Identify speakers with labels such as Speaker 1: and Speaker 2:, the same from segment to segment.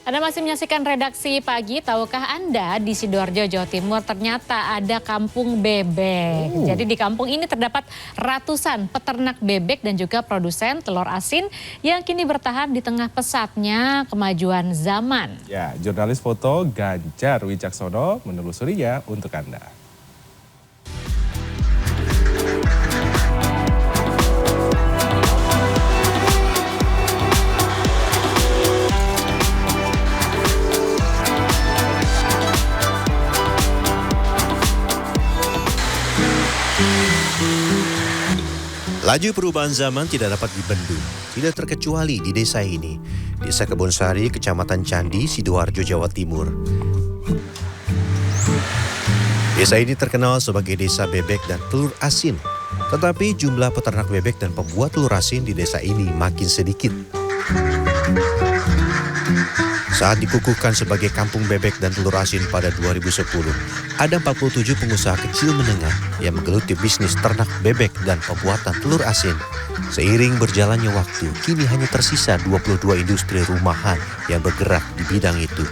Speaker 1: Anda masih menyaksikan Redaksi Pagi. Tahukah Anda di Sidoarjo, Jawa Timur ternyata ada kampung bebek. Jadi di kampung ini terdapat ratusan peternak bebek dan juga produsen telur asin yang kini bertahan di tengah pesatnya kemajuan zaman.
Speaker 2: Ya, jurnalis foto Ganjar Wicaksono menelusurinya untuk Anda.
Speaker 3: Laju perubahan zaman tidak dapat dibendung, tidak terkecuali di desa ini, Desa Kebonsari, Kecamatan Candi, Sidoarjo, Jawa Timur. Desa ini terkenal sebagai desa bebek dan telur asin, tetapi jumlah peternak bebek dan pembuat telur asin di desa ini makin sedikit. Saat dikukuhkan sebagai kampung bebek dan telur asin pada 2010, ada 47 pengusaha kecil menengah yang menggeluti bisnis ternak bebek dan pembuatan telur asin. Seiring berjalannya waktu, kini hanya tersisa 22 industri rumahan yang bergerak di bidang itu.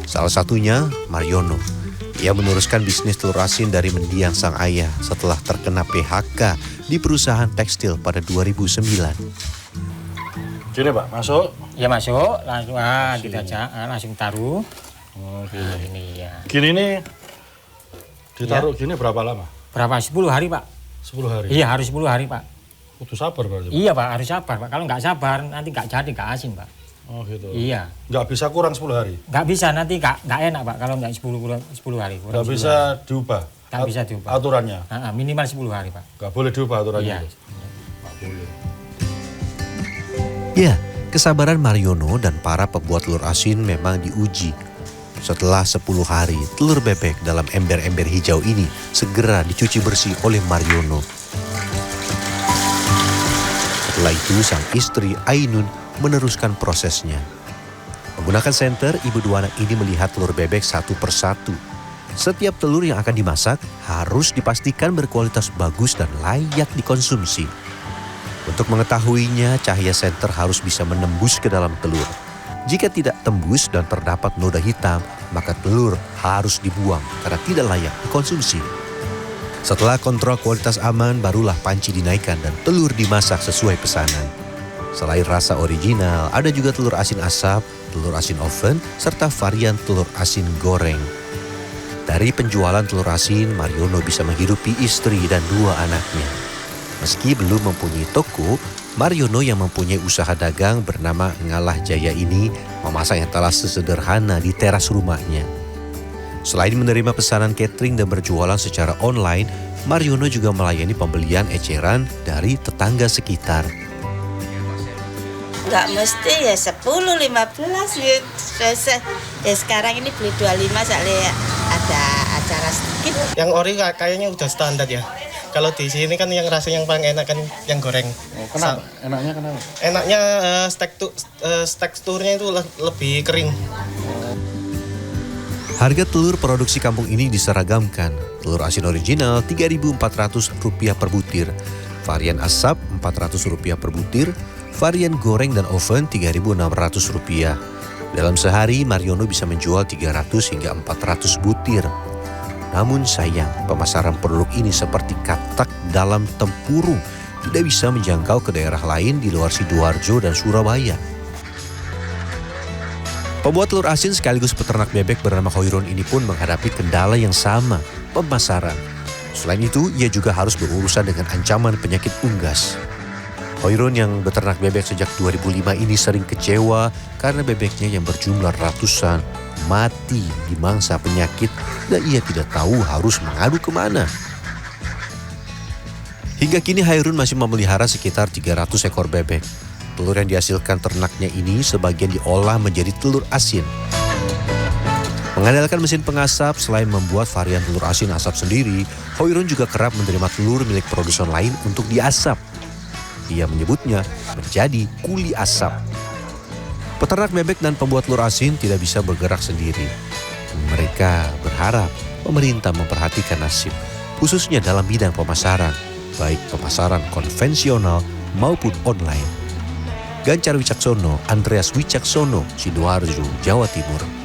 Speaker 3: Salah satunya Mariono. Ia meneruskan bisnis telur asin dari mendiang sang ayah setelah terkena PHK di perusahaan tekstil pada 2009.
Speaker 4: Gini Pak, masuk.
Speaker 5: Ya masuk, langsung kita langsung taruh.
Speaker 4: Oh, gini.
Speaker 5: Nah, ini ya.
Speaker 4: Gini ini ditaruh gini berapa lama?
Speaker 5: Berapa? 10 hari Pak.
Speaker 4: 10 hari?
Speaker 5: Iya harus 10 hari Pak.
Speaker 4: Kudu sabar berarti Pak?
Speaker 5: Iya Pak, harus sabar Pak. Kalau nggak sabar nanti nggak jadi, nggak asin Pak.
Speaker 4: Oh gitu?
Speaker 5: Iya.
Speaker 4: Nggak bisa kurang 10 hari?
Speaker 5: Nggak bisa, nanti nggak enak Pak kalau nggak 10 hari.
Speaker 4: Nggak bisa hari. Diubah?
Speaker 5: Nggak bisa diubah.
Speaker 4: Aturannya?
Speaker 5: Minimal 10 hari Pak.
Speaker 4: Nggak boleh diubah aturannya?
Speaker 5: Iya.
Speaker 4: Nggak boleh.
Speaker 3: Ya, kesabaran Mariono dan para pembuat telur asin memang diuji. Setelah 10 hari, telur bebek dalam ember-ember hijau ini segera dicuci bersih oleh Mariono. Setelah itu, sang istri Ainun meneruskan prosesnya. Menggunakan senter, ibu dua anak ini melihat telur bebek satu persatu. Setiap telur yang akan dimasak harus dipastikan berkualitas bagus dan layak dikonsumsi. Untuk mengetahuinya, cahaya senter harus bisa menembus ke dalam telur. Jika tidak tembus dan terdapat noda hitam, maka telur harus dibuang karena tidak layak dikonsumsi. Setelah kontrol kualitas aman, barulah panci dinaikkan dan telur dimasak sesuai pesanan. Selain rasa original, ada juga telur asin asap, telur asin oven, serta varian telur asin goreng. Dari penjualan telur asin, Mariono bisa menghidupi istri dan 2 anaknya. Meski belum mempunyai toko, Mariono yang mempunyai usaha dagang bernama Ngalah Jaya ini memasang etalase sederhana di teras rumahnya. Selain menerima pesanan catering dan berjualan secara online, Mariono juga melayani pembelian eceran dari tetangga sekitar.
Speaker 6: Nggak mesti ya 10, 15 ya. Ya sekarang ini beli 25 soalnya ada acara sedikit.
Speaker 7: Yang ori kayaknya udah standar ya. Kalau di sini kan yang rasanya yang paling enak kan yang goreng.
Speaker 4: Oh, kenapa? Enaknya kenapa?
Speaker 7: Enaknya teksturnya itu lebih kering.
Speaker 3: Harga telur produksi kampung ini diseragamkan. Telur asin original Rp3.400 per butir, varian asap Rp400 per butir, varian goreng dan oven Rp3.600. Dalam sehari, Mariono bisa menjual 300 hingga 400 butir. Namun sayang, pemasaran produk ini seperti katak dalam tempurung, tidak bisa menjangkau ke daerah lain di luar Sidoarjo dan Surabaya. Pembuat telur asin sekaligus peternak bebek bernama Hoirun ini pun menghadapi kendala yang sama, pemasaran. Selain itu, ia juga harus berurusan dengan ancaman penyakit unggas. Hoirun yang beternak bebek sejak 2005 ini sering kecewa karena bebeknya yang berjumlah ratusan mati di mangsa penyakit dan ia tidak tahu harus mengadu kemana. Hingga kini Hoirun masih memelihara sekitar 300 ekor bebek. Telur yang dihasilkan ternaknya ini sebagian diolah menjadi telur asin. Mengandalkan mesin pengasap, selain membuat varian telur asin asap sendiri, Hoirun juga kerap menerima telur milik produsen lain untuk diasap. Ia menyebutnya menjadi kuli asap. Peternak bebek dan pembuat telur asin tidak bisa bergerak sendiri. Mereka berharap pemerintah memperhatikan nasib, khususnya dalam bidang pemasaran, baik pemasaran konvensional maupun online. Ganjar Wicaksono, Andreas Wicaksono, Sidoarjo, Jawa Timur.